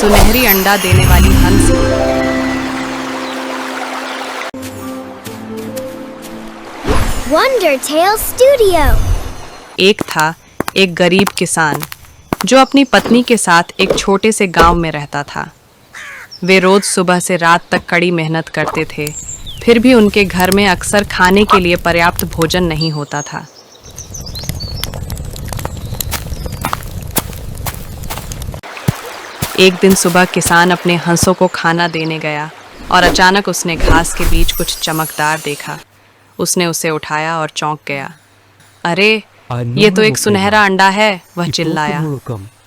सुनहरी अंडा देने वाली हंस। Wonder Tale Studio. एक था एक गरीब किसान जो अपनी पत्नी के साथ एक छोटे से गांव में रहता था। वे रोज सुबह से रात तक कड़ी मेहनत करते थे, फिर भी उनके घर में अक्सर खाने के लिए पर्याप्त भोजन नहीं होता था। एक दिन सुबह किसान अपने हंसों को खाना देने गया और अचानक उसने घास के बीच कुछ चमकदार देखा। उसने उसे उठाया और चौंक गया। अरे, ये तो एक सुनहरा अंडा है, वह चिल्लाया।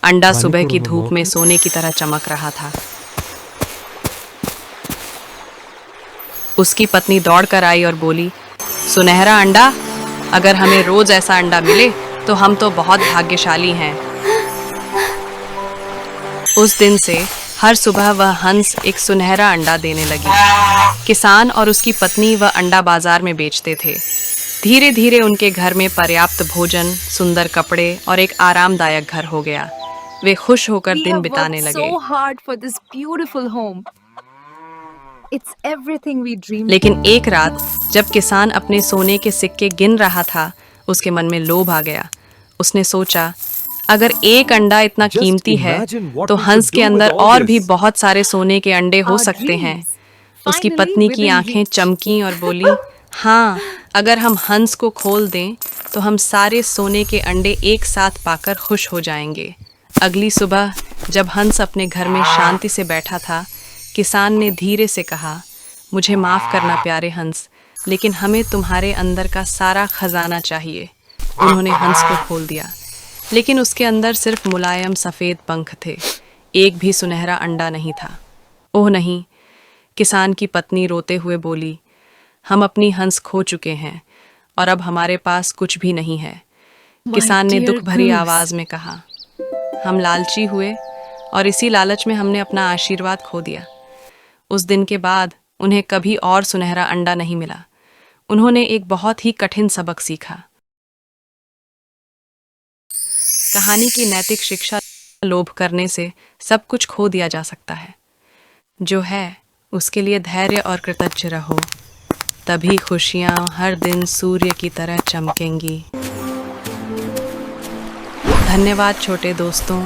अंडा सुबह की धूप में सोने की तरह चमक रहा था। उसकी पत्नी दौड़कर आई और बोली, सुनहरा अंडा, अगर हमें रोज ऐसा अंडा मिले तो हम तो बहुत भाग्यशाली हैं। उस दिन से हर सुबह वह हंस एक सुनहरा अंडा देने लगी। किसान और उसकी पत्नी वह अंडा बाजार में बेचते थे। धीरे धीरे उनके घर में पर्याप्त भोजन, सुंदर कपड़े और एक आरामदायक घर हो गया। वे खुश होकर दिन बिताने लगे। लेकिन एक रात जब किसान अपने सोने के सिक्के गिन रहा था, उसके मन में लोभ आ गया। उसने सोचा, अगर एक अंडा इतना कीमती है तो हंस के अंदर और भी बहुत सारे सोने के अंडे हो सकते हैं। उसकी पत्नी की आंखें चमकीं और बोली, हाँ, अगर हम हंस को खोल दें तो हम सारे सोने के अंडे एक साथ पाकर खुश हो जाएंगे। अगली सुबह जब हंस अपने घर में शांति से बैठा था, किसान ने धीरे से कहा, मुझे माफ़ करना प्यारे हंस, लेकिन हमें तुम्हारे अंदर का सारा खजाना चाहिए। उन्होंने हंस को खोल दिया, लेकिन उसके अंदर सिर्फ मुलायम सफ़ेद पंख थे, एक भी सुनहरा अंडा नहीं था। ओह नहीं, किसान की पत्नी रोते हुए बोली, हम अपनी हंस खो चुके हैं और अब हमारे पास कुछ भी नहीं है। किसान ने दुख भरी आवाज़ में कहा, हम लालची हुए और इसी लालच में हमने अपना आशीर्वाद खो दिया। उस दिन के बाद उन्हें कभी और सुनहरा अंडा नहीं मिला। उन्होंने एक बहुत ही कठिन सबक सीखा। कहानी की नैतिक शिक्षा, लोभ करने से सब कुछ खो दिया जा सकता है। जो है उसके लिए धैर्य और कृतज्ञ रहो, तभी खुशियाँ हर दिन सूर्य की तरह चमकेंगी। धन्यवाद छोटे दोस्तों।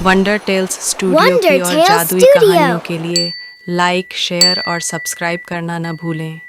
वंडर टेल्स स्टूडियो की और जादुई कहानियों के लिए लाइक, शेयर और सब्सक्राइब करना न भूलें।